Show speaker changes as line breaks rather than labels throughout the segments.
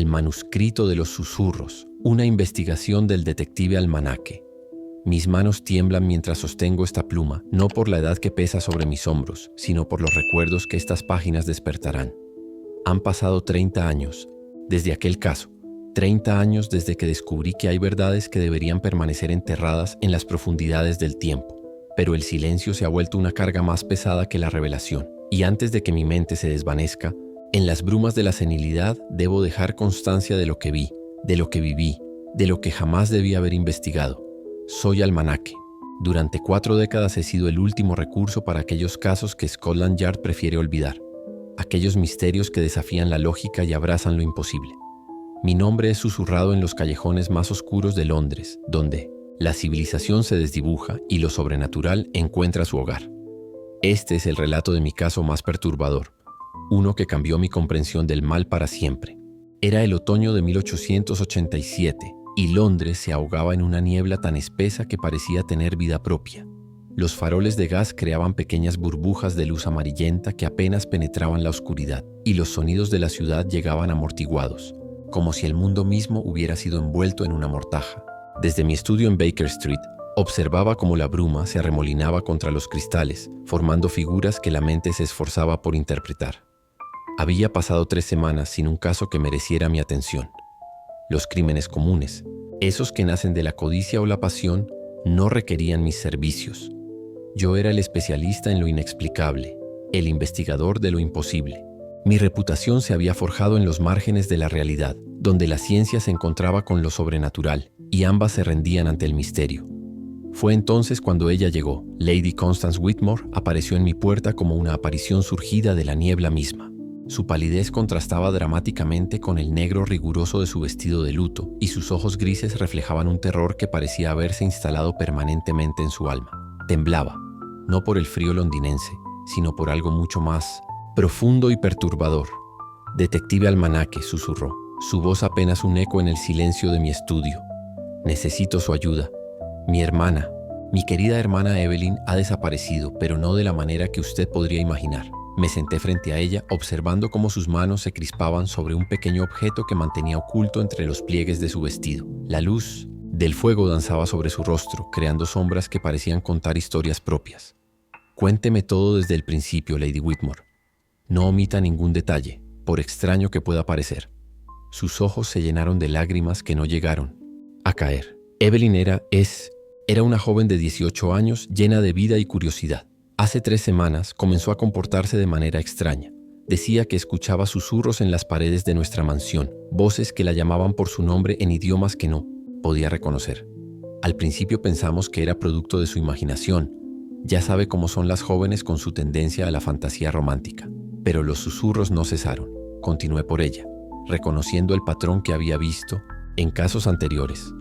El manuscrito de los susurros, una investigación del detective Almanaque. Mis manos tiemblan mientras sostengo esta pluma, no por la edad que pesa sobre mis hombros, sino por los recuerdos que estas páginas despertarán. Han pasado 30 años, desde aquel caso, 30 años desde que descubrí que hay verdades que deberían permanecer enterradas en las profundidades del tiempo, pero el silencio se ha vuelto una carga más pesada que la revelación, y antes de que mi mente se desvanezca, en las brumas de la senilidad debo dejar constancia de lo que vi, de lo que viví, de lo que jamás debí haber investigado. Soy Almanaque. Durante 4 décadas he sido el último recurso para aquellos casos que Scotland Yard prefiere olvidar, aquellos misterios que desafían la lógica y abrazan lo imposible. Mi nombre es susurrado en los callejones más oscuros de Londres, donde la civilización se desdibuja y lo sobrenatural encuentra su hogar. Este es el relato de mi caso más perturbador, uno que cambió mi comprensión del mal para siempre. Era el otoño de 1887 y Londres se ahogaba en una niebla tan espesa que parecía tener vida propia. Los faroles de gas creaban pequeñas burbujas de luz amarillenta que apenas penetraban la oscuridad, y los sonidos de la ciudad llegaban amortiguados, como si el mundo mismo hubiera sido envuelto en una mortaja. Desde mi estudio en Baker Street, observaba cómo la bruma se arremolinaba contra los cristales, formando figuras que la mente se esforzaba por interpretar. Había pasado 3 semanas sin un caso que mereciera mi atención. Los crímenes comunes, esos que nacen de la codicia o la pasión, no requerían mis servicios. Yo era el especialista en lo inexplicable, el investigador de lo imposible. Mi reputación se había forjado en los márgenes de la realidad, donde la ciencia se encontraba con lo sobrenatural, y ambas se rendían ante el misterio. Fue entonces cuando ella llegó. Lady Constance Whitmore apareció en mi puerta como una aparición surgida de la niebla misma. Su palidez contrastaba dramáticamente con el negro riguroso de su vestido de luto, y sus ojos grises reflejaban un terror que parecía haberse instalado permanentemente en su alma. Temblaba, no por el frío londinense, sino por algo mucho más profundo y perturbador. «Detective Almanaque», susurró, su voz apenas un eco en el silencio de mi estudio. «Necesito su ayuda. Mi hermana, mi querida hermana Evelyn ha desaparecido, pero no de la manera que usted podría imaginar». Me senté frente a ella, observando cómo sus manos se crispaban sobre un pequeño objeto que mantenía oculto entre los pliegues de su vestido. La luz del fuego danzaba sobre su rostro, creando sombras que parecían contar historias propias. «Cuénteme todo desde el principio, Lady Whitmore. No omita ningún detalle, por extraño que pueda parecer». Sus ojos se llenaron de lágrimas que no llegaron a caer. Evelyn era una joven de 18 años llena de vida y curiosidad. Hace 3 semanas comenzó a comportarse de manera extraña. Decía que escuchaba susurros en las paredes de nuestra mansión, voces que la llamaban por su nombre en idiomas que no podía reconocer. Al principio pensamos que era producto de su imaginación. Ya sabe cómo son las jóvenes con su tendencia a la fantasía romántica. Pero los susurros no cesaron. Continué por ella, reconociendo el patrón que había visto en casos anteriores.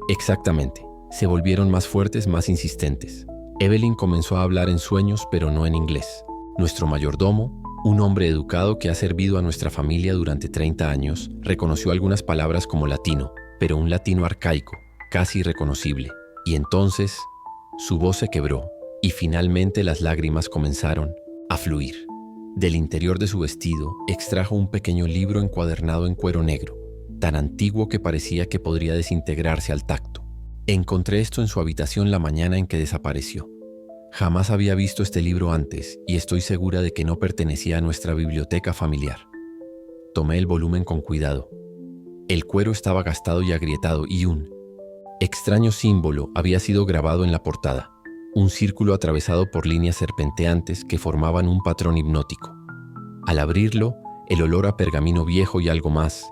Exactamente, se volvieron más fuertes, más insistentes. Evelyn comenzó a hablar en sueños, pero no en inglés. Nuestro mayordomo, un hombre educado que ha servido a nuestra familia durante 30 años, reconoció algunas palabras como latino, pero un latino arcaico, casi irreconocible. Y entonces, su voz se quebró, y finalmente las lágrimas comenzaron a fluir. Del interior de su vestido, extrajo un pequeño libro encuadernado en cuero negro, tan antiguo que parecía que podría desintegrarse al tacto. Encontré esto en su habitación la mañana en que desapareció. Jamás había visto este libro antes y estoy segura de que no pertenecía a nuestra biblioteca familiar. Tomé el volumen con cuidado. El cuero estaba gastado y agrietado y un extraño símbolo había sido grabado en la portada. Un círculo atravesado por líneas serpenteantes que formaban un patrón hipnótico. Al abrirlo, el olor a pergamino viejo y algo más,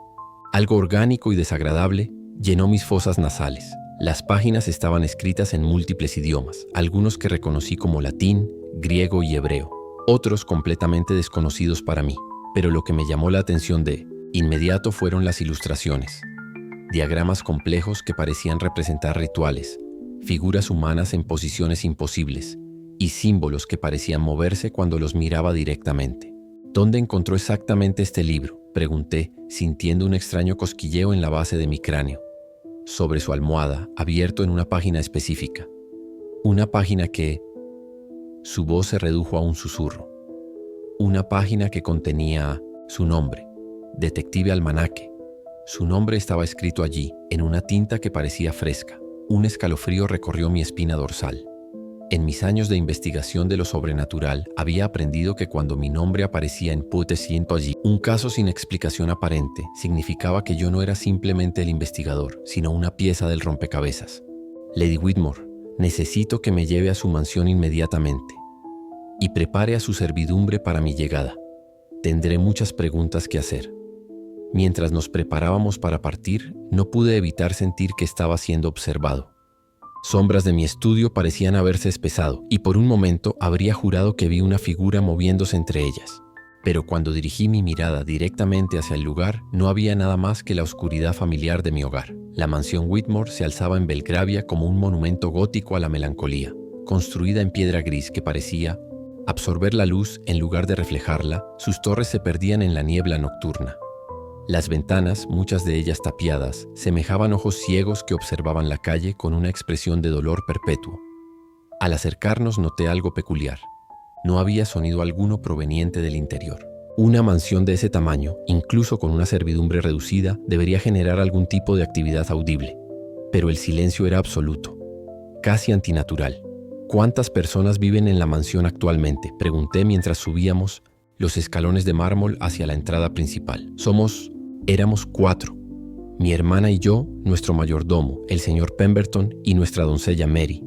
algo orgánico y desagradable, llenó mis fosas nasales. Las páginas estaban escritas en múltiples idiomas, algunos que reconocí como latín, griego y hebreo, otros completamente desconocidos para mí. Pero lo que me llamó la atención de inmediato fueron las ilustraciones. Diagramas complejos que parecían representar rituales, figuras humanas en posiciones imposibles y símbolos que parecían moverse cuando los miraba directamente. ¿Dónde encontró exactamente este libro?, pregunté, sintiendo un extraño cosquilleo en la base de mi cráneo. Sobre su almohada, abierto en una página específica. Una página que... Su voz se redujo a un susurro. Una página que contenía su nombre, Detective Almanaque. Su nombre estaba escrito allí, en una tinta que parecía fresca. Un escalofrío recorrió mi espina dorsal. En mis años de investigación de lo sobrenatural, había aprendido que cuando mi nombre aparecía en Pute siento allí, un caso sin explicación aparente, significaba que yo no era simplemente el investigador, sino una pieza del rompecabezas. Lady Whitmore, necesito que me lleve a su mansión inmediatamente y prepare a su servidumbre para mi llegada. Tendré muchas preguntas que hacer. Mientras nos preparábamos para partir, no pude evitar sentir que estaba siendo observado. Sombras de mi estudio parecían haberse espesado, y por un momento habría jurado que vi una figura moviéndose entre ellas. Pero cuando dirigí mi mirada directamente hacia el lugar, no había nada más que la oscuridad familiar de mi hogar. La mansión Whitmore se alzaba en Belgravia como un monumento gótico a la melancolía, construida en piedra gris que parecía absorber la luz en lugar de reflejarla. Sus torres se perdían en la niebla nocturna. Las ventanas, muchas de ellas tapiadas, semejaban ojos ciegos que observaban la calle con una expresión de dolor perpetuo. Al acercarnos noté algo peculiar. No había sonido alguno proveniente del interior. Una mansión de ese tamaño, incluso con una servidumbre reducida, debería generar algún tipo de actividad audible. Pero el silencio era absoluto, casi antinatural. ¿Cuántas personas viven en la mansión actualmente?, pregunté mientras subíamos los escalones de mármol hacia la entrada principal. Éramos 4. Mi hermana y yo, nuestro mayordomo, el señor Pemberton, y nuestra doncella Mary.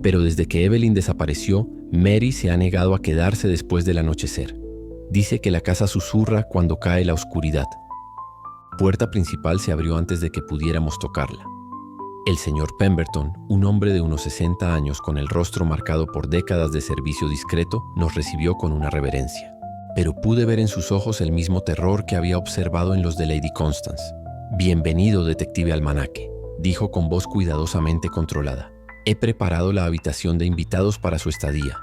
Pero desde que Evelyn desapareció, Mary se ha negado a quedarse después del anochecer. Dice que la casa susurra cuando cae la oscuridad. La puerta principal se abrió antes de que pudiéramos tocarla. El señor Pemberton, un hombre de unos 60 años con el rostro marcado por décadas de servicio discreto, nos recibió con una reverencia. Pero pude ver en sus ojos el mismo terror que había observado en los de Lady Constance. «Bienvenido, detective Almanaque», dijo con voz cuidadosamente controlada. «He preparado la habitación de invitados para su estadía.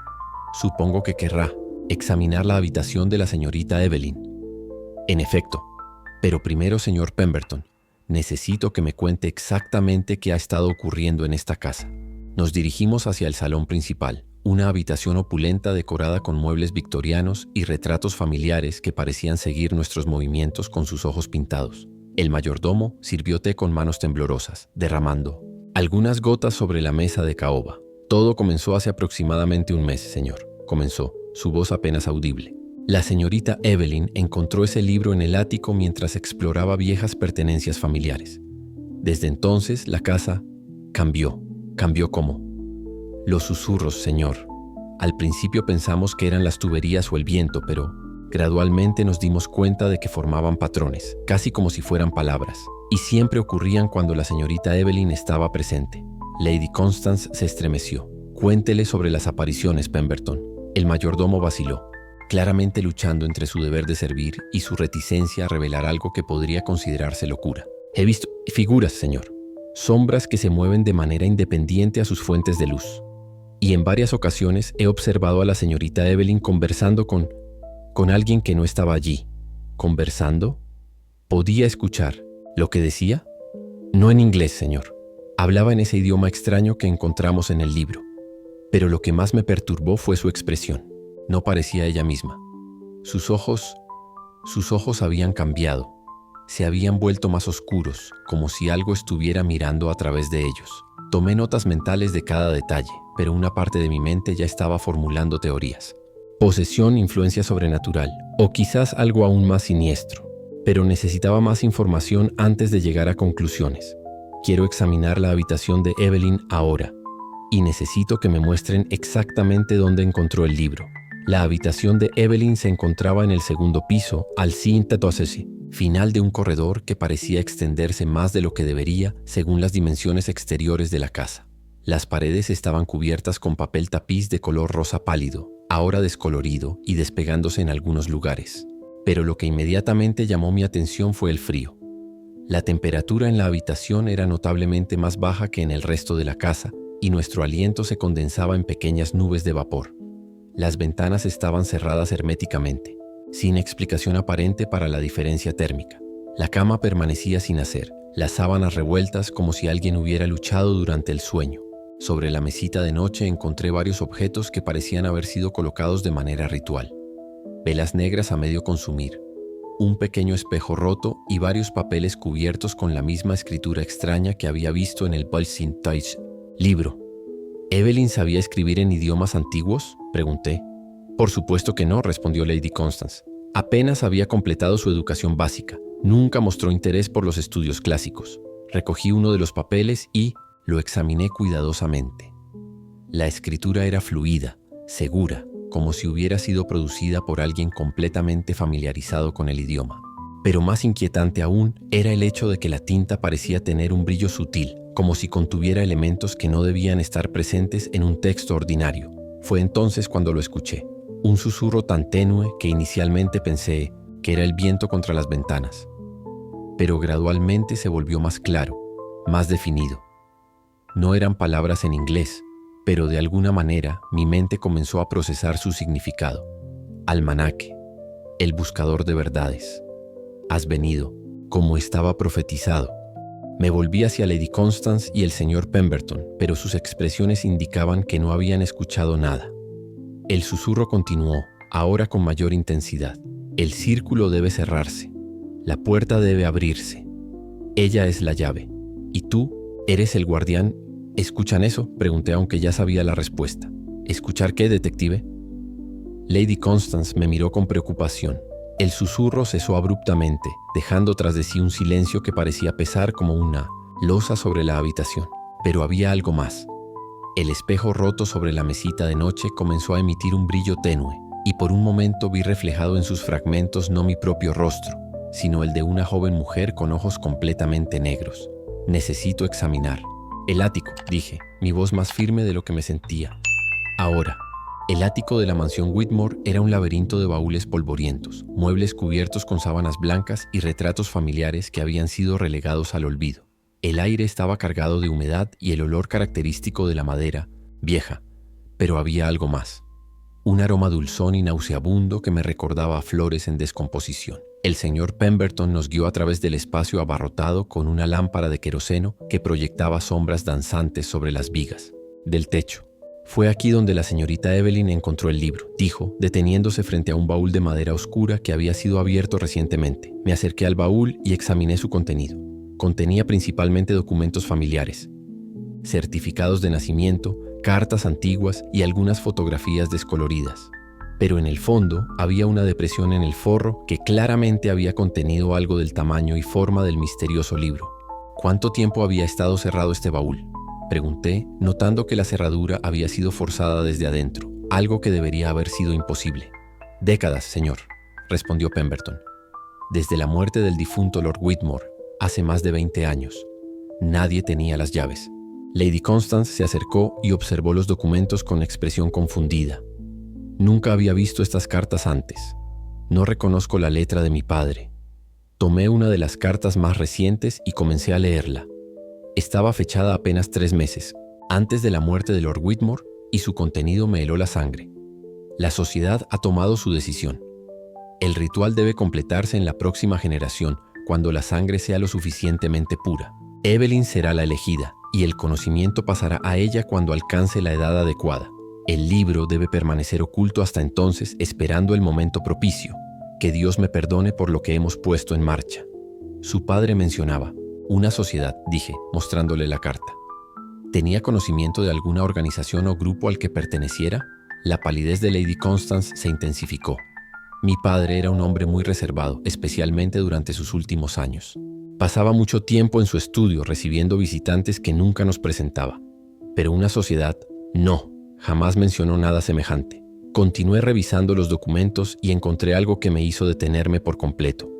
Supongo que querrá examinar la habitación de la señorita Evelyn». «En efecto. Pero primero, señor Pemberton, necesito que me cuente exactamente qué ha estado ocurriendo en esta casa». Nos dirigimos hacia el salón principal, una habitación opulenta decorada con muebles victorianos y retratos familiares que parecían seguir nuestros movimientos con sus ojos pintados. El mayordomo sirvió té con manos temblorosas, derramando algunas gotas sobre la mesa de caoba. «Todo comenzó hace aproximadamente un mes, señor», comenzó, su voz apenas audible. «La señorita Evelyn encontró ese libro en el ático mientras exploraba viejas pertenencias familiares. Desde entonces la casa cambió. ¿Cambió cómo? Los susurros, señor. Al principio pensamos que eran las tuberías o el viento, pero gradualmente nos dimos cuenta de que formaban patrones, casi como si fueran palabras, y siempre ocurrían cuando la señorita Evelyn estaba presente». Lady Constance se estremeció. «Cuéntele sobre las apariciones, Pemberton». El mayordomo vaciló, claramente luchando entre su deber de servir y su reticencia a revelar algo que podría considerarse locura. «He visto figuras, señor. Sombras que se mueven de manera independiente a sus fuentes de luz. Y en varias ocasiones he observado a la señorita Evelyn conversando con alguien que no estaba allí». «¿Conversando? ¿Podía escuchar lo que decía?» «No en inglés, señor. Hablaba en ese idioma extraño que encontramos en el libro. Pero lo que más me perturbó fue su expresión. No parecía ella misma. Sus ojos habían cambiado. Se habían vuelto más oscuros, como si algo estuviera mirando a través de ellos. Tomé notas mentales de cada detalle, pero una parte de mi mente ya estaba formulando teorías. Posesión, influencia sobrenatural, o quizás algo aún más siniestro. Pero necesitaba más información antes de llegar a conclusiones. Quiero examinar la habitación de Evelyn ahora, y necesito que me muestren exactamente dónde encontró el libro. La habitación de Evelyn se encontraba en el segundo piso, al final de un corredor que parecía extenderse más de lo que debería según las dimensiones exteriores de la casa. Las paredes estaban cubiertas con papel tapiz de color rosa pálido, ahora descolorido y despegándose en algunos lugares. Pero lo que inmediatamente llamó mi atención fue el frío. La temperatura en la habitación era notablemente más baja que en el resto de la casa y nuestro aliento se condensaba en pequeñas nubes de vapor. Las ventanas estaban cerradas herméticamente, sin explicación aparente para la diferencia térmica. La cama permanecía sin hacer, las sábanas revueltas como si alguien hubiera luchado durante el sueño. Sobre la mesita de noche encontré varios objetos que parecían haber sido colocados de manera ritual. Velas negras a medio consumir, un pequeño espejo roto y varios papeles cubiertos con la misma escritura extraña que había visto en el Balsintage libro. ¿Evelyn sabía escribir en idiomas antiguos?, pregunté. Por supuesto que no, respondió Lady Constance. Apenas había completado su educación básica. Nunca mostró interés por los estudios clásicos. Recogí uno de los papeles y lo examiné cuidadosamente. La escritura era fluida, segura, como si hubiera sido producida por alguien completamente familiarizado con el idioma. Pero más inquietante aún era el hecho de que la tinta parecía tener un brillo sutil, como si contuviera elementos que no debían estar presentes en un texto ordinario. Fue entonces cuando lo escuché, un susurro tan tenue que inicialmente pensé que era el viento contra las ventanas. Pero gradualmente se volvió más claro, más definido. No eran palabras en inglés, pero de alguna manera mi mente comenzó a procesar su significado. Almanaque, el buscador de verdades. Has venido, como estaba profetizado. Me volví hacia Lady Constance y el señor Pemberton, pero sus expresiones indicaban que no habían escuchado nada. El susurro continuó, ahora con mayor intensidad. El círculo debe cerrarse. La puerta debe abrirse. Ella es la llave. ¿Y tú eres el guardián? ¿Escuchan eso?, pregunté aunque ya sabía la respuesta. ¿Escuchar qué, detective? Lady Constance me miró con preocupación. El susurro cesó abruptamente, dejando tras de sí un silencio que parecía pesar como una losa sobre la habitación. Pero había algo más. El espejo roto sobre la mesita de noche comenzó a emitir un brillo tenue, y por un momento vi reflejado en sus fragmentos no mi propio rostro, sino el de una joven mujer con ojos completamente negros. Necesito examinar. El ático, dije, mi voz más firme de lo que me sentía. Ahora. El ático de la mansión Whitmore era un laberinto de baúles polvorientos, muebles cubiertos con sábanas blancas y retratos familiares que habían sido relegados al olvido. El aire estaba cargado de humedad y el olor característico de la madera, vieja, pero había algo más. Un aroma dulzón y nauseabundo que me recordaba a flores en descomposición. El señor Pemberton nos guió a través del espacio abarrotado con una lámpara de queroseno que proyectaba sombras danzantes sobre las vigas del techo. Fue aquí donde la señorita Evelyn encontró el libro, dijo, deteniéndose frente a un baúl de madera oscura que había sido abierto recientemente. Me acerqué al baúl y examiné su contenido. Contenía principalmente documentos familiares, certificados de nacimiento, cartas antiguas y algunas fotografías descoloridas. Pero en el fondo había una depresión en el forro que claramente había contenido algo del tamaño y forma del misterioso libro. ¿Cuánto tiempo había estado cerrado este baúl?, pregunté, notando que la cerradura había sido forzada desde adentro, algo que debería haber sido imposible. Décadas, señor, respondió Pemberton. Desde la muerte del difunto Lord Whitmore, hace más de 20 años. Nadie tenía las llaves. Lady Constance se acercó y observó los documentos con expresión confundida. Nunca había visto estas cartas antes. No reconozco la letra de mi padre. Tomé una de las cartas más recientes y comencé a leerla. Estaba fechada apenas 3 meses, antes de la muerte de Lord Whitmore, y su contenido me heló la sangre. La sociedad ha tomado su decisión. El ritual debe completarse en la próxima generación, cuando la sangre sea lo suficientemente pura. Evelyn será la elegida, y el conocimiento pasará a ella cuando alcance la edad adecuada. El libro debe permanecer oculto hasta entonces, esperando el momento propicio. Que Dios me perdone por lo que hemos puesto en marcha. Su padre mencionaba una sociedad, dije, mostrándole la carta. ¿Tenía conocimiento de alguna organización o grupo al que perteneciera? La palidez de Lady Constance se intensificó. Mi padre era un hombre muy reservado, especialmente durante sus últimos años. Pasaba mucho tiempo en su estudio recibiendo visitantes que nunca nos presentaba. Pero una sociedad, no, jamás mencionó nada semejante. Continué revisando los documentos y encontré algo que me hizo detenerme por completo.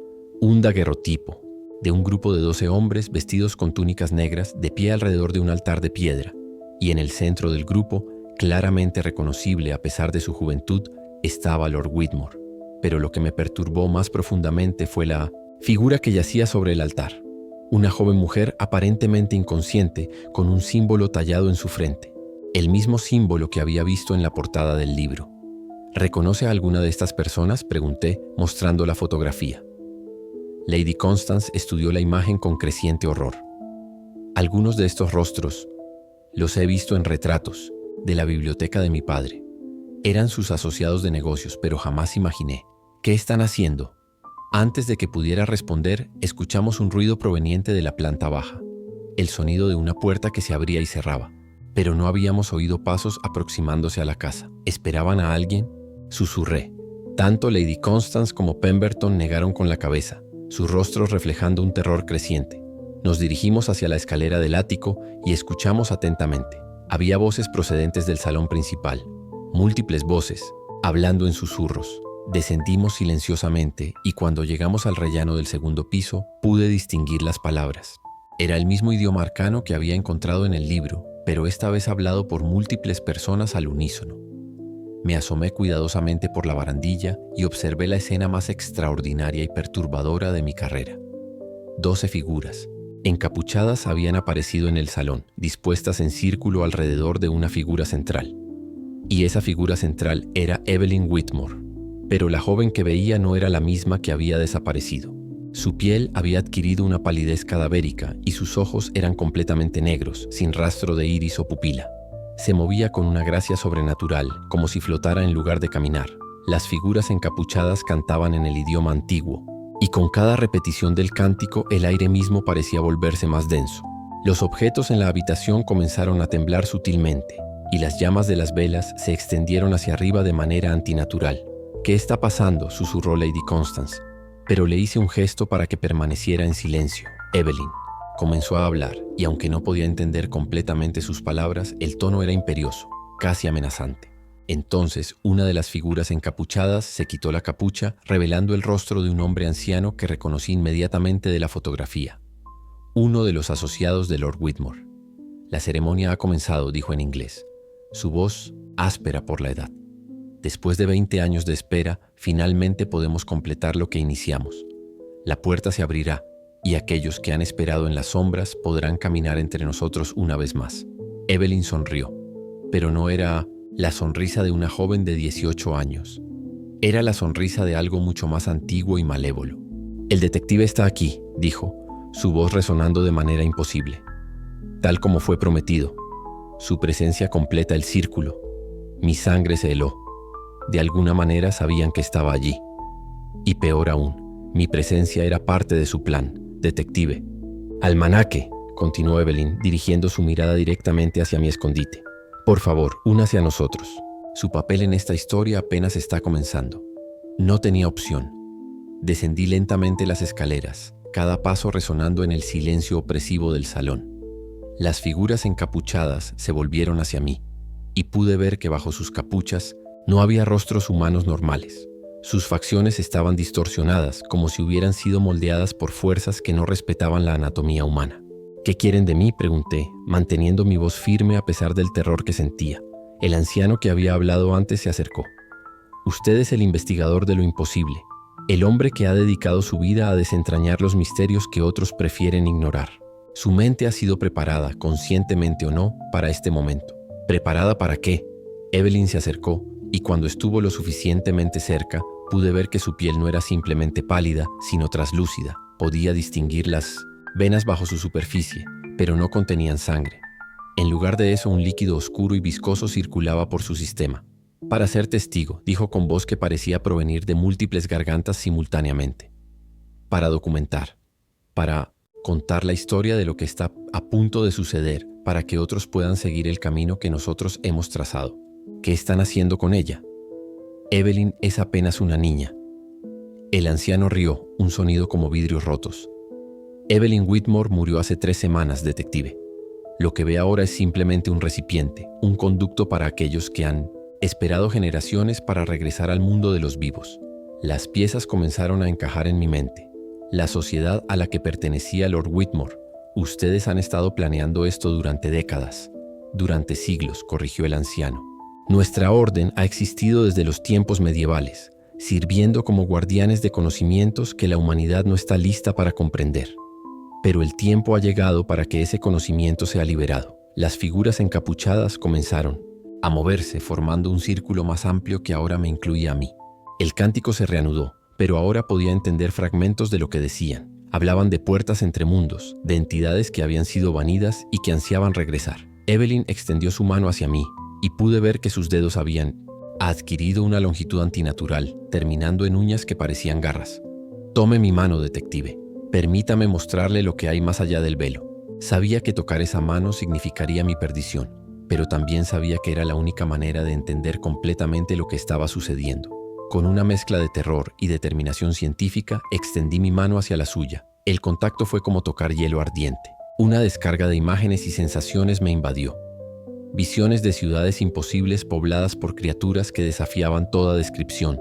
Un daguerrotipo de un grupo de 12 hombres vestidos con túnicas negras de pie alrededor de un altar de piedra, y en el centro del grupo, claramente reconocible a pesar de su juventud, estaba Lord Whitmore. Pero lo que me perturbó más profundamente fue la figura que yacía sobre el altar. Una joven mujer aparentemente inconsciente con un símbolo tallado en su frente. El mismo símbolo que había visto en la portada del libro. ¿Reconoce a alguna de estas personas?, pregunté, mostrando la fotografía. Lady Constance estudió la imagen con creciente horror. Algunos de estos rostros los he visto en retratos de la biblioteca de mi padre. Eran sus asociados de negocios, pero jamás imaginé. ¿Qué están haciendo?, Antes de que pudiera responder, escuchamos un ruido proveniente de la planta baja, el sonido de una puerta que se abría y cerraba. Pero no habíamos oído pasos aproximándose a la casa. ¿Esperaban a alguien? Susurré. Tanto Lady Constance como Pemberton negaron con la cabeza, sus rostros reflejando un terror creciente. Nos dirigimos hacia la escalera del ático y escuchamos atentamente. Había voces procedentes del salón principal, múltiples voces, hablando en susurros. Descendimos silenciosamente y cuando llegamos al rellano del segundo piso, pude distinguir las palabras. Era el mismo idioma arcano que había encontrado en el libro, pero esta vez hablado por múltiples personas al unísono. Me asomé cuidadosamente por la barandilla y observé la escena más extraordinaria y perturbadora de mi carrera. 12 figuras, encapuchadas, habían aparecido en el salón, dispuestas en círculo alrededor de una figura central. Y esa figura central era Evelyn Whitmore, pero la joven que veía no era la misma que había desaparecido. Su piel había adquirido una palidez cadavérica y sus ojos eran completamente negros, sin rastro de iris o pupila. Se movía con una gracia sobrenatural, como si flotara en lugar de caminar. Las figuras encapuchadas cantaban en el idioma antiguo, y con cada repetición del cántico el aire mismo parecía volverse más denso. Los objetos en la habitación comenzaron a temblar sutilmente, y las llamas de las velas se extendieron hacia arriba de manera antinatural. «¿Qué está pasando?», susurró Lady Constance, pero le hice un gesto para que permaneciera en silencio. Evelyn comenzó a hablar, y aunque no podía entender completamente sus palabras, el tono era imperioso, casi amenazante. Entonces, una de las figuras encapuchadas se quitó la capucha, revelando el rostro de un hombre anciano que reconocí inmediatamente de la fotografía. Uno de los asociados de Lord Whitmore. «La ceremonia ha comenzado», dijo en inglés, su voz áspera por la edad. «Después de 20 años de espera, finalmente podemos completar lo que iniciamos. La puerta se abrirá, y aquellos que han esperado en las sombras podrán caminar entre nosotros una vez más». Evelyn sonrió, pero no era la sonrisa de una joven de 18 años. Era la sonrisa de algo mucho más antiguo y malévolo. «El detective está aquí», dijo, su voz resonando de manera imposible. «Tal como fue prometido. Su presencia completa el círculo. Mi sangre se heló. De alguna manera sabían que estaba allí. Y peor aún, mi presencia era parte de su plan. Detective». «Almanaque», continuó Evelyn, dirigiendo su mirada directamente hacia mi escondite. «Por favor, únase a nosotros. Su papel en esta historia apenas está comenzando». No tenía opción. Descendí lentamente las escaleras, cada paso resonando en el silencio opresivo del salón. Las figuras encapuchadas se volvieron hacia mí, y pude ver que bajo sus capuchas no había rostros humanos normales. Sus facciones estaban distorsionadas, como si hubieran sido moldeadas por fuerzas que no respetaban la anatomía humana. «¿Qué quieren de mí?», pregunté, manteniendo mi voz firme a pesar del terror que sentía. El anciano que había hablado antes se acercó. «Usted es el investigador de lo imposible, el hombre que ha dedicado su vida a desentrañar los misterios que otros prefieren ignorar. Su mente ha sido preparada, conscientemente o no, para este momento». «¿Preparada para qué?». Evelyn se acercó, y cuando estuvo lo suficientemente cerca, pude ver que su piel no era simplemente pálida, sino traslúcida. Podía distinguir las venas bajo su superficie, pero no contenían sangre. En lugar de eso, un líquido oscuro y viscoso circulaba por su sistema. «Para ser testigo», dijo con voz que parecía provenir de múltiples gargantas simultáneamente. «Para documentar. Para contar la historia de lo que está a punto de suceder, para que otros puedan seguir el camino que nosotros hemos trazado». «¿Qué están haciendo con ella?». «Evelyn es apenas una niña». El anciano rió, un sonido como vidrios rotos. «Evelyn Whitmore murió hace 3 semanas, detective. Lo que ve ahora es simplemente un recipiente, un conducto para aquellos que han esperado generaciones para regresar al mundo de los vivos». Las piezas comenzaron a encajar en mi mente. La sociedad a la que pertenecía Lord Whitmore. «Ustedes han estado planeando esto durante décadas». «Durante siglos», corrigió el anciano. «Nuestra orden ha existido desde los tiempos medievales, sirviendo como guardianes de conocimientos que la humanidad no está lista para comprender. Pero el tiempo ha llegado para que ese conocimiento sea liberado». Las figuras encapuchadas comenzaron a moverse, formando un círculo más amplio que ahora me incluía a mí. El cántico se reanudó, pero ahora podía entender fragmentos de lo que decían. Hablaban de puertas entre mundos, de entidades que habían sido banidas y que ansiaban regresar. Evelyn extendió su mano hacia mí, y pude ver que sus dedos habían adquirido una longitud antinatural, terminando en uñas que parecían garras. Tome mi mano, detective. Permítame mostrarle lo que hay más allá del velo. Sabía que tocar esa mano significaría mi perdición, pero también sabía que era la única manera de entender completamente lo que estaba sucediendo. Con una mezcla de terror y determinación científica, extendí mi mano hacia la suya. El contacto fue como tocar hielo ardiente. Una descarga de imágenes y sensaciones me invadió. Visiones de ciudades imposibles pobladas por criaturas que desafiaban toda descripción,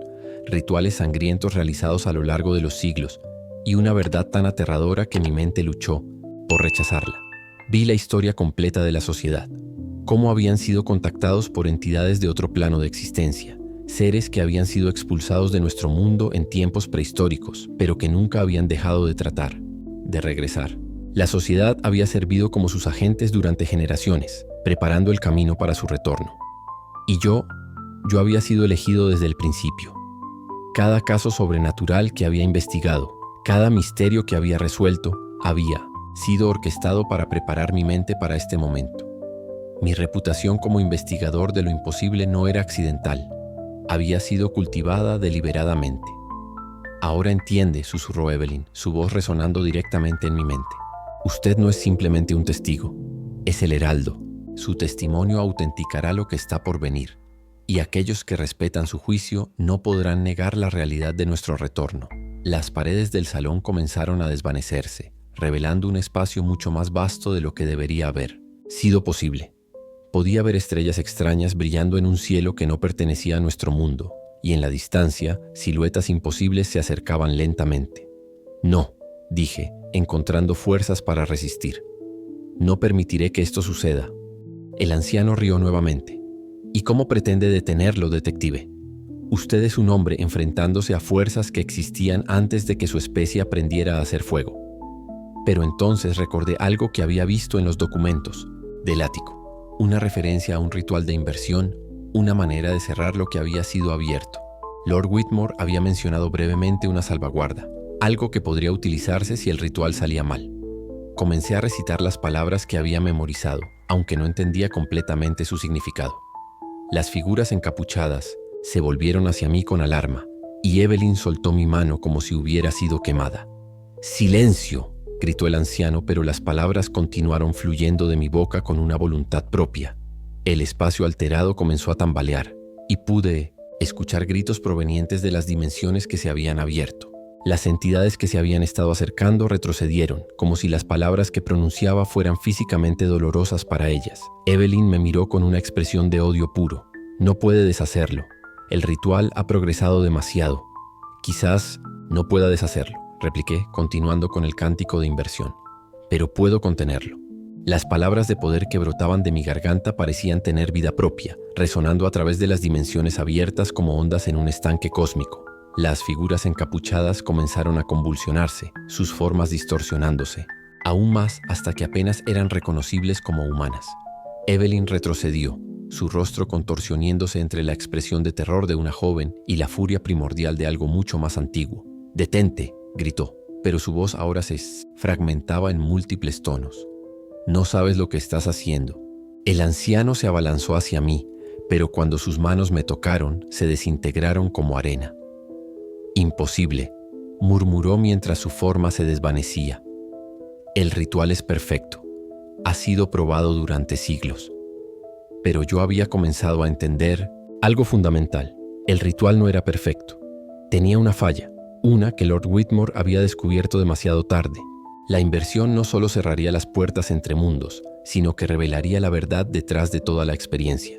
rituales sangrientos realizados a lo largo de los siglos, y una verdad tan aterradora que mi mente luchó por rechazarla. Vi la historia completa de la sociedad, cómo habían sido contactados por entidades de otro plano de existencia, seres que habían sido expulsados de nuestro mundo en tiempos prehistóricos, pero que nunca habían dejado de tratar de regresar. La sociedad había servido como sus agentes durante generaciones, preparando el camino para su retorno. Y yo había sido elegido desde el principio. Cada caso sobrenatural que había investigado, cada misterio que había resuelto, había sido orquestado para preparar mi mente para este momento. Mi reputación como investigador de lo imposible no era accidental. Había sido cultivada deliberadamente. Ahora entiende, susurró Evelyn, su voz resonando directamente en mi mente. Usted no es simplemente un testigo, es el heraldo. Su testimonio autenticará lo que está por venir, y aquellos que respetan su juicio no podrán negar la realidad de nuestro retorno. Las paredes del salón comenzaron a desvanecerse, revelando un espacio mucho más vasto de lo que debería haber sido posible. Podía ver estrellas extrañas brillando en un cielo que no pertenecía a nuestro mundo, y en la distancia, siluetas imposibles se acercaban lentamente. No, dije, encontrando fuerzas para resistir. No permitiré que esto suceda. El anciano rió nuevamente. ¿Y cómo pretende detenerlo, detective? Usted es un hombre enfrentándose a fuerzas que existían antes de que su especie aprendiera a hacer fuego. Pero entonces recordé algo que había visto en los documentos del ático, una referencia a un ritual de inversión, una manera de cerrar lo que había sido abierto. Lord Whitmore había mencionado brevemente una salvaguarda, algo que podría utilizarse si el ritual salía mal. Comencé a recitar las palabras que había memorizado, aunque no entendía completamente su significado. Las figuras encapuchadas se volvieron hacia mí con alarma, y Evelyn soltó mi mano como si hubiera sido quemada. ¡Silencio!, gritó el anciano, pero las palabras continuaron fluyendo de mi boca con una voluntad propia. El espacio alterado comenzó a tambalear, y pude escuchar gritos provenientes de las dimensiones que se habían abierto. Las entidades que se habían estado acercando retrocedieron, como si las palabras que pronunciaba fueran físicamente dolorosas para ellas. Evelyn me miró con una expresión de odio puro. No puede deshacerlo. El ritual ha progresado demasiado. Quizás no pueda deshacerlo, repliqué, continuando con el cántico de inversión. Pero puedo contenerlo. Las palabras de poder que brotaban de mi garganta parecían tener vida propia, resonando a través de las dimensiones abiertas como ondas en un estanque cósmico. Las figuras encapuchadas comenzaron a convulsionarse, sus formas distorsionándose, aún más hasta que apenas eran reconocibles como humanas. Evelyn retrocedió, su rostro contorsioniéndose entre la expresión de terror de una joven y la furia primordial de algo mucho más antiguo. «¡Detente!», gritó, pero su voz ahora se fragmentaba en múltiples tonos. «No sabes lo que estás haciendo». El anciano se abalanzó hacia mí, pero cuando sus manos me tocaron, se desintegraron como arena. «Imposible», murmuró mientras su forma se desvanecía. «El ritual es perfecto. Ha sido probado durante siglos». Pero yo había comenzado a entender algo fundamental. El ritual no era perfecto. Tenía una falla, una que Lord Whitmore había descubierto demasiado tarde. La inversión no solo cerraría las puertas entre mundos, sino que revelaría la verdad detrás de toda la experiencia.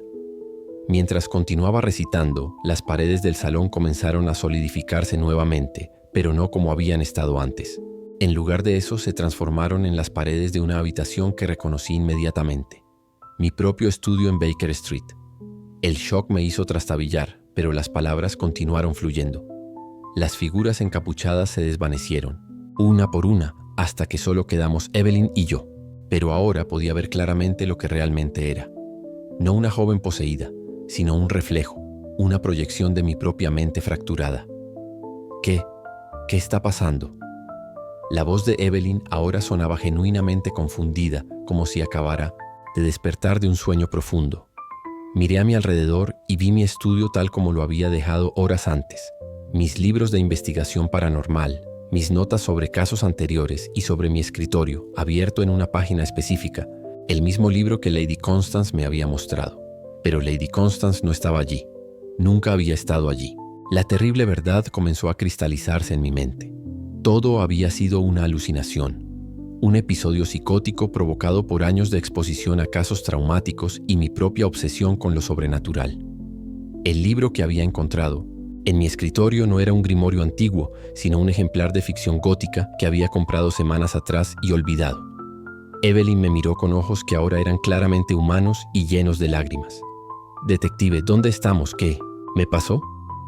Mientras continuaba recitando, las paredes del salón comenzaron a solidificarse nuevamente, pero no como habían estado antes. En lugar de eso, se transformaron en las paredes de una habitación que reconocí inmediatamente. Mi propio estudio en Baker Street. El shock me hizo trastabillar, pero las palabras continuaron fluyendo. Las figuras encapuchadas se desvanecieron, una por una, hasta que solo quedamos Evelyn y yo. Pero ahora podía ver claramente lo que realmente era. No una joven poseída, sino un reflejo, una proyección de mi propia mente fracturada. ¿Qué está pasando? La voz de Evelyn ahora sonaba genuinamente confundida, como si acabara de despertar de un sueño profundo. Miré a mi alrededor y vi mi estudio tal como lo había dejado horas antes. Mis libros de investigación paranormal, mis notas sobre casos anteriores y sobre mi escritorio, abierto en una página específica, el mismo libro que Lady Constance me había mostrado. Pero Lady Constance no estaba allí. Nunca había estado allí. La terrible verdad comenzó a cristalizarse en mi mente. Todo había sido una alucinación, un episodio psicótico provocado por años de exposición a casos traumáticos y mi propia obsesión con lo sobrenatural. El libro que había encontrado en mi escritorio no era un grimorio antiguo, sino un ejemplar de ficción gótica que había comprado semanas atrás y olvidado. Evelyn me miró con ojos que ahora eran claramente humanos y llenos de lágrimas. «Detective, ¿dónde estamos? ¿Qué me pasó?»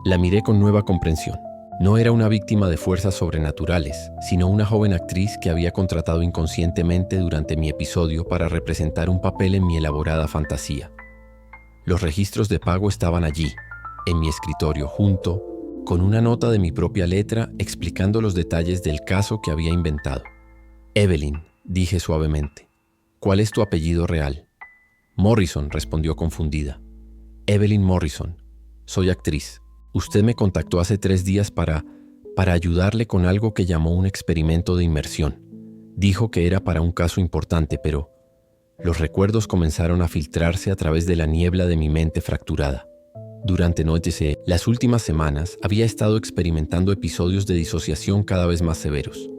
La miré con nueva comprensión. No era una víctima de fuerzas sobrenaturales, sino una joven actriz que había contratado inconscientemente durante mi episodio para representar un papel en mi elaborada fantasía. Los registros de pago estaban allí, en mi escritorio, junto con una nota de mi propia letra explicando los detalles del caso que había inventado. «Evelyn», dije suavemente, «¿cuál es tu apellido real?» «Morrison», respondió confundida. «Evelyn Morrison. Soy actriz. Usted me contactó hace 3 días para ayudarle con algo que llamó un experimento de inmersión. Dijo que era para un caso importante, pero los recuerdos comenzaron a filtrarse a través de la niebla de mi mente fracturada. Durante las últimas semanas había estado experimentando episodios de disociación cada vez más severos.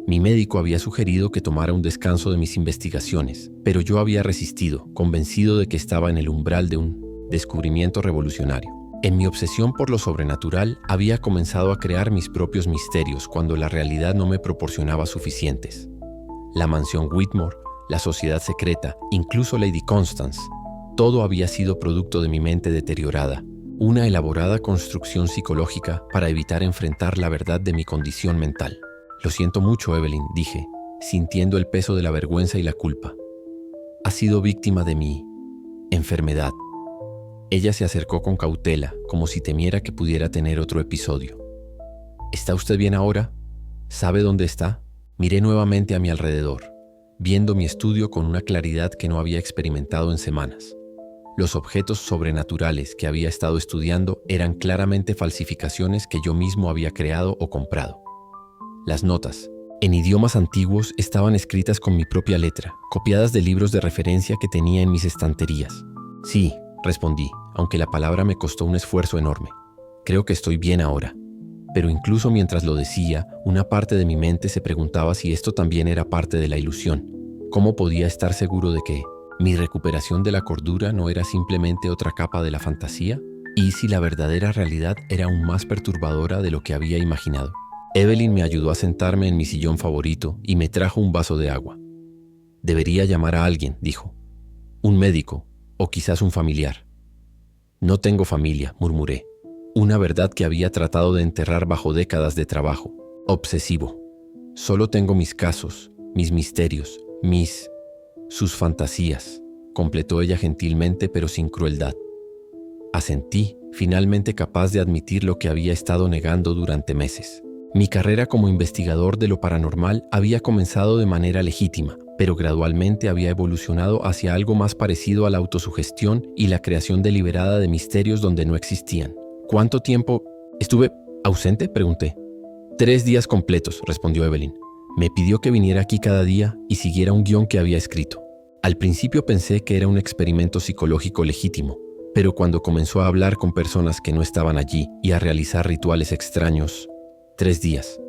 Mi médico había sugerido que tomara un descanso de mis investigaciones, pero yo había resistido, convencido de que estaba en el umbral de un descubrimiento revolucionario. En mi obsesión por lo sobrenatural, había comenzado a crear mis propios misterios cuando la realidad no me proporcionaba suficientes. La mansión Whitmore, la sociedad secreta, incluso Lady Constance, todo había sido producto de mi mente deteriorada, una elaborada construcción psicológica para evitar enfrentar la verdad de mi condición mental. «Lo siento mucho, Evelyn», dije, sintiendo el peso de la vergüenza y la culpa. «Ha sido víctima de mi enfermedad». Ella se acercó con cautela, como si temiera que pudiera tener otro episodio. «¿Está usted bien ahora? ¿Sabe dónde está?» Miré nuevamente a mi alrededor, viendo mi estudio con una claridad que no había experimentado en semanas. Los objetos sobrenaturales que había estado estudiando eran claramente falsificaciones que yo mismo había creado o comprado. Las notas, en idiomas antiguos, estaban escritas con mi propia letra, copiadas de libros de referencia que tenía en mis estanterías. «Sí», respondí, aunque la palabra me costó un esfuerzo enorme. «Creo que estoy bien ahora». Pero incluso mientras lo decía, una parte de mi mente se preguntaba si esto también era parte de la ilusión. ¿Cómo podía estar seguro de que mi recuperación de la cordura no era simplemente otra capa de la fantasía? ¿Y si la verdadera realidad era aún más perturbadora de lo que había imaginado? Evelyn me ayudó a sentarme en mi sillón favorito y me trajo un vaso de agua. «Debería llamar a alguien», dijo. «Un médico, o quizás un familiar». «No tengo familia», murmuré. Una verdad que había tratado de enterrar bajo décadas de trabajo. Obsesivo. «Solo tengo mis casos, mis misterios, sus fantasías», completó ella gentilmente pero sin crueldad. Asentí, finalmente capaz de admitir lo que había estado negando durante meses. Mi carrera como investigador de lo paranormal había comenzado de manera legítima, pero gradualmente había evolucionado hacia algo más parecido a la autosugestión y la creación deliberada de misterios donde no existían. «¿Cuánto tiempo estuve ausente?», pregunté. 3 días completos», respondió Evelyn. «Me pidió que viniera aquí cada día y siguiera un guión que había escrito. Al principio pensé que era un experimento psicológico legítimo, pero cuando comenzó a hablar con personas que no estaban allí y a realizar rituales extraños, 3 días.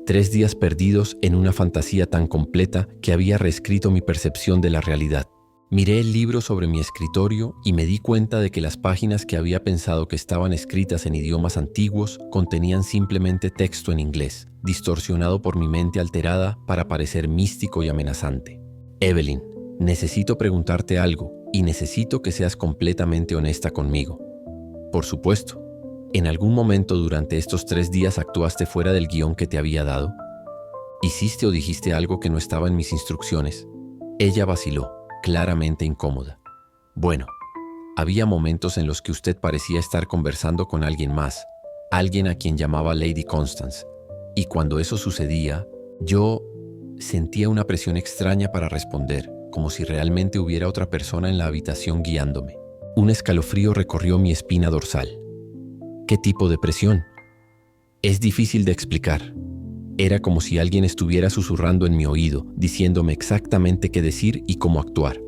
3 días perdidos en una fantasía tan completa que había reescrito mi percepción de la realidad. Miré el libro sobre mi escritorio y me di cuenta de que las páginas que había pensado que estaban escritas en idiomas antiguos contenían simplemente texto en inglés, distorsionado por mi mente alterada para parecer místico y amenazante. «Evelyn, necesito preguntarte algo y necesito que seas completamente honesta conmigo». «Por supuesto. ¿En algún momento durante estos 3 días actuaste fuera del guión que te había dado? ¿Hiciste o dijiste algo que no estaba en mis instrucciones?» Ella vaciló, claramente incómoda. «Bueno, había momentos en los que usted parecía estar conversando con alguien más, alguien a quien llamaba Lady Constance, y cuando eso sucedía, yo sentía una presión extraña para responder, como si realmente hubiera otra persona en la habitación guiándome. Un escalofrío recorrió mi espina dorsal. «¿Qué tipo de presión?» «Es difícil de explicar. Era como si alguien estuviera susurrando en mi oído, diciéndome exactamente qué decir y cómo actuar.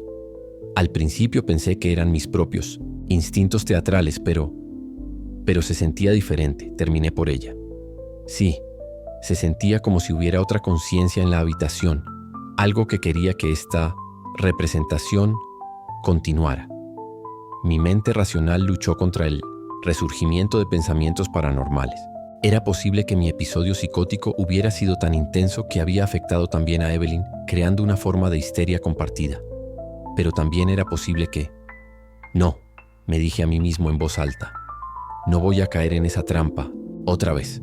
Al principio pensé que eran mis propios instintos teatrales, pero se sentía diferente. Terminé por ella. Sí, se sentía como si hubiera otra conciencia en la habitación, algo que quería que esta representación continuara. Mi mente racional luchó contra el resurgimiento de pensamientos paranormales. Era posible que mi episodio psicótico hubiera sido tan intenso que había afectado también a Evelyn, creando una forma de histeria compartida. Pero también era posible que... No, me dije a mí mismo en voz alta. No voy a caer en esa trampa, otra vez.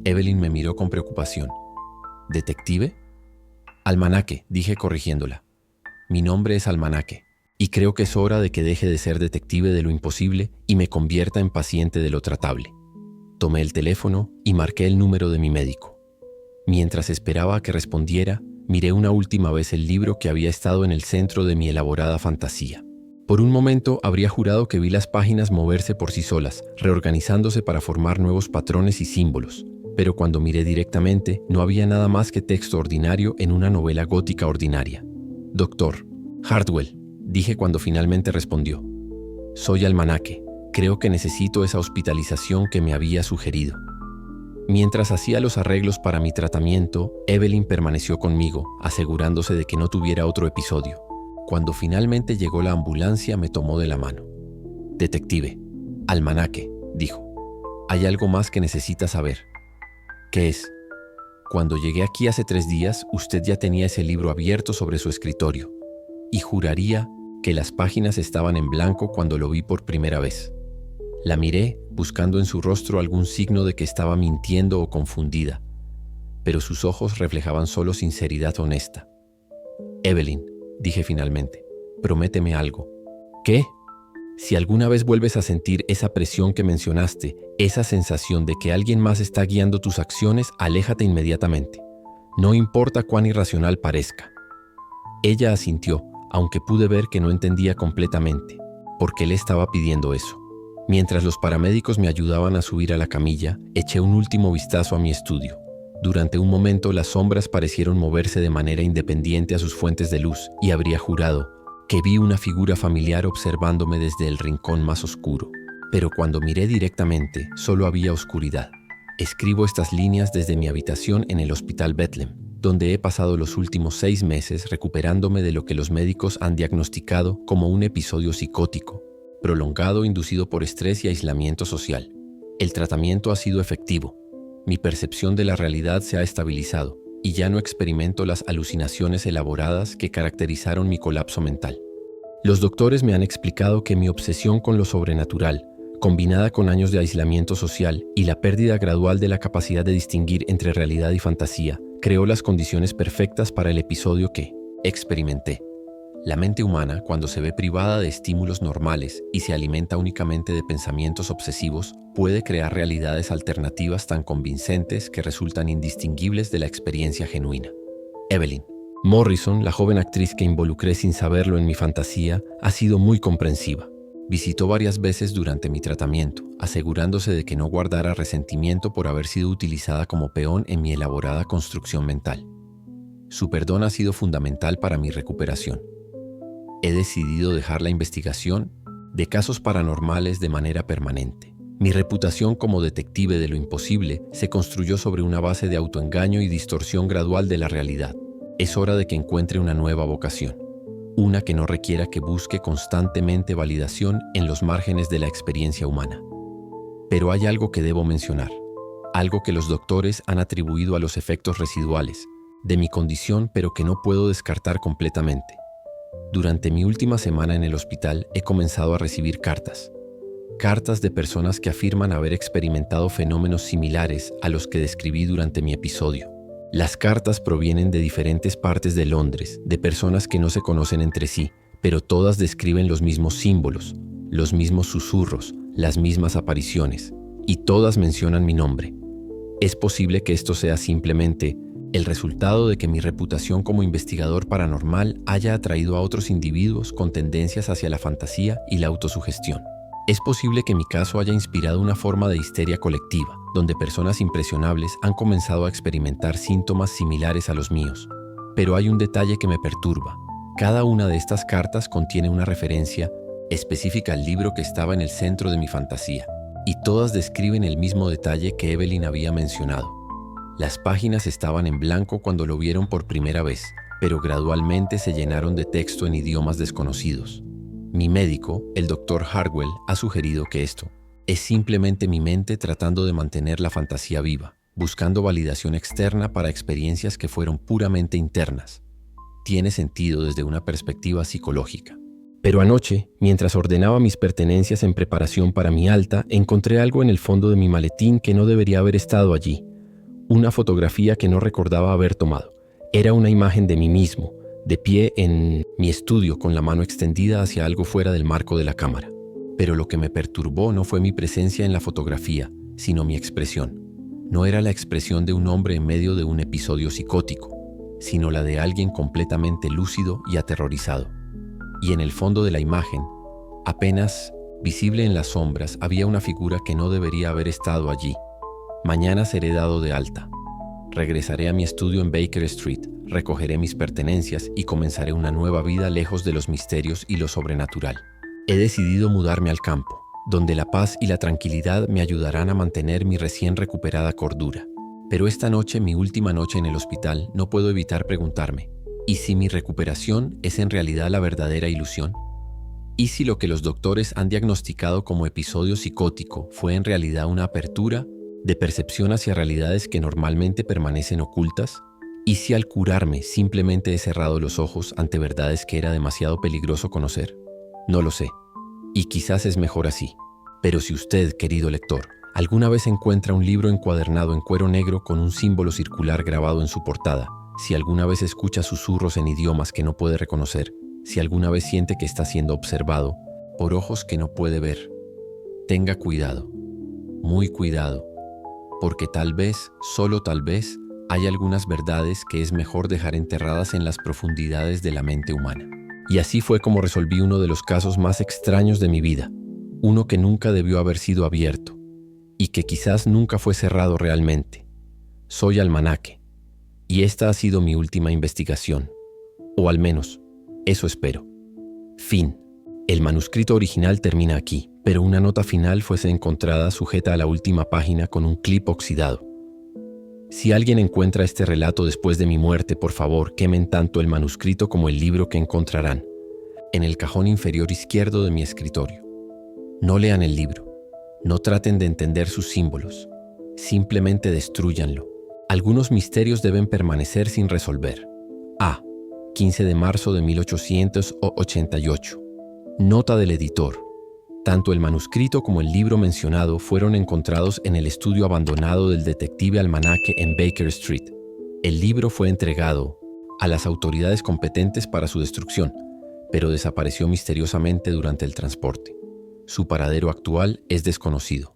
Evelyn me miró con preocupación. ¿Detective? Almanaque, dije corrigiéndola. Mi nombre es Almanaque, y creo que es hora de que deje de ser detective de lo imposible y me convierta en paciente de lo tratable. Tomé el teléfono y marqué el número de mi médico. Mientras esperaba a que respondiera, miré una última vez el libro que había estado en el centro de mi elaborada fantasía. Por un momento habría jurado que vi las páginas moverse por sí solas, reorganizándose para formar nuevos patrones y símbolos. Pero cuando miré directamente, no había nada más que texto ordinario en una novela gótica ordinaria. Doctor Hardwell, dije cuando finalmente respondió. Soy Almanaque. Creo que necesito esa hospitalización que me había sugerido. Mientras hacía los arreglos para mi tratamiento, Evelyn permaneció conmigo, asegurándose de que no tuviera otro episodio. Cuando finalmente llegó la ambulancia, me tomó de la mano. Detective, Almanaque, dijo. Hay algo más que necesita saber. ¿Qué es? Cuando llegué aquí hace 3 días, usted ya tenía ese libro abierto sobre su escritorio. Y juraría que las páginas estaban en blanco cuando lo vi por primera vez. La miré, buscando en su rostro algún signo de que estaba mintiendo o confundida, pero sus ojos reflejaban solo sinceridad honesta. Evelyn, dije finalmente, prométeme algo. ¿Qué? Si alguna vez vuelves a sentir esa presión que mencionaste, esa sensación de que alguien más está guiando tus acciones, aléjate inmediatamente. No importa cuán irracional parezca. Ella asintió, aunque pude ver que no entendía completamente, por qué le estaba pidiendo eso. Mientras los paramédicos me ayudaban a subir a la camilla, eché un último vistazo a mi estudio. Durante un momento las sombras parecieron moverse de manera independiente a sus fuentes de luz y habría jurado que vi una figura familiar observándome desde el rincón más oscuro. Pero cuando miré directamente, solo había oscuridad. Escribo estas líneas desde mi habitación en el Hospital Bethlehem, donde he pasado los últimos 6 meses recuperándome de lo que los médicos han diagnosticado como un episodio psicótico, prolongado inducido por estrés y aislamiento social. El tratamiento ha sido efectivo. Mi percepción de la realidad se ha estabilizado y ya no experimento las alucinaciones elaboradas que caracterizaron mi colapso mental. Los doctores me han explicado que mi obsesión con lo sobrenatural, combinada con años de aislamiento social y la pérdida gradual de la capacidad de distinguir entre realidad y fantasía, creó las condiciones perfectas para el episodio que experimenté. La mente humana, cuando se ve privada de estímulos normales y se alimenta únicamente de pensamientos obsesivos, puede crear realidades alternativas tan convincentes que resultan indistinguibles de la experiencia genuina. Evelyn Morrison, la joven actriz que involucré sin saberlo en mi fantasía, ha sido muy comprensiva. Visitó varias veces durante mi tratamiento, asegurándose de que no guardara resentimiento por haber sido utilizada como peón en mi elaborada construcción mental. Su perdón ha sido fundamental para mi recuperación. He decidido dejar la investigación de casos paranormales de manera permanente. Mi reputación como detective de lo imposible se construyó sobre una base de autoengaño y distorsión gradual de la realidad. Es hora de que encuentre una nueva vocación, una que no requiera que busque constantemente validación en los márgenes de la experiencia humana. Pero hay algo que debo mencionar, algo que los doctores han atribuido a los efectos residuales de mi condición, pero que no puedo descartar completamente. Durante mi última semana en el hospital he comenzado a recibir cartas de personas que afirman haber experimentado fenómenos similares a los que describí durante mi episodio. Las cartas provienen de diferentes partes de Londres, de personas que no se conocen entre sí, pero todas describen los mismos símbolos, los mismos susurros, las mismas apariciones, y todas mencionan mi nombre. Es posible que esto sea simplemente el resultado de que mi reputación como investigador paranormal haya atraído a otros individuos con tendencias hacia la fantasía y la autosugestión. Es posible que mi caso haya inspirado una forma de histeria colectiva, donde personas impresionables han comenzado a experimentar síntomas similares a los míos. Pero hay un detalle que me perturba. Cada una de estas cartas contiene una referencia específica al libro que estaba en el centro de mi fantasía, y todas describen el mismo detalle que Evelyn había mencionado. Las páginas estaban en blanco cuando lo vieron por primera vez, pero gradualmente se llenaron de texto en idiomas desconocidos. Mi médico, el Dr. Hartwell, ha sugerido que esto es simplemente mi mente tratando de mantener la fantasía viva, buscando validación externa para experiencias que fueron puramente internas. Tiene sentido desde una perspectiva psicológica. Pero anoche, mientras ordenaba mis pertenencias en preparación para mi alta, encontré algo en el fondo de mi maletín que no debería haber estado allí. Una fotografía que no recordaba haber tomado. Era una imagen de mí mismo, de pie en mi estudio con la mano extendida hacia algo fuera del marco de la cámara. Pero lo que me perturbó no fue mi presencia en la fotografía, sino mi expresión. No era la expresión de un hombre en medio de un episodio psicótico, sino la de alguien completamente lúcido y aterrorizado. Y en el fondo de la imagen, apenas visible en las sombras, había una figura que no debería haber estado allí. Mañana seré dado de alta. Regresaré a mi estudio en Baker Street, recogeré mis pertenencias y comenzaré una nueva vida lejos de los misterios y lo sobrenatural. He decidido mudarme al campo, donde la paz y la tranquilidad me ayudarán a mantener mi recién recuperada cordura. Pero esta noche, mi última noche en el hospital, no puedo evitar preguntarme, ¿y si mi recuperación es en realidad la verdadera ilusión? ¿Y si lo que los doctores han diagnosticado como episodio psicótico fue en realidad una apertura de percepción hacia realidades que normalmente permanecen ocultas? ¿Y si al curarme simplemente he cerrado los ojos ante verdades que era demasiado peligroso conocer? No lo sé, y quizás es mejor así. Pero si usted, querido lector, alguna vez encuentra un libro encuadernado en cuero negro con un símbolo circular grabado en su portada, si alguna vez escucha susurros en idiomas que no puede reconocer, si alguna vez siente que está siendo observado por ojos que no puede ver, tenga cuidado, muy cuidado, porque tal vez, solo tal vez, hay algunas verdades que es mejor dejar enterradas en las profundidades de la mente humana. Y así fue como resolví uno de los casos más extraños de mi vida, uno que nunca debió haber sido abierto, y que quizás nunca fue cerrado realmente. Soy Almanaque, y esta ha sido mi última investigación, o al menos, eso espero. Fin. El manuscrito original termina aquí, pero una nota final fuese encontrada sujeta a la última página con un clip oxidado. Si alguien encuentra este relato después de mi muerte, por favor, quemen tanto el manuscrito como el libro que encontrarán en el cajón inferior izquierdo de mi escritorio. No lean el libro. No traten de entender sus símbolos. Simplemente destrúyanlo. Algunos misterios deben permanecer sin resolver. A. 15 de marzo de 1888. Nota del editor. Tanto el manuscrito como el libro mencionado fueron encontrados en el estudio abandonado del detective Almanaque en Baker Street. El libro fue entregado a las autoridades competentes para su destrucción, pero desapareció misteriosamente durante el transporte. Su paradero actual es desconocido.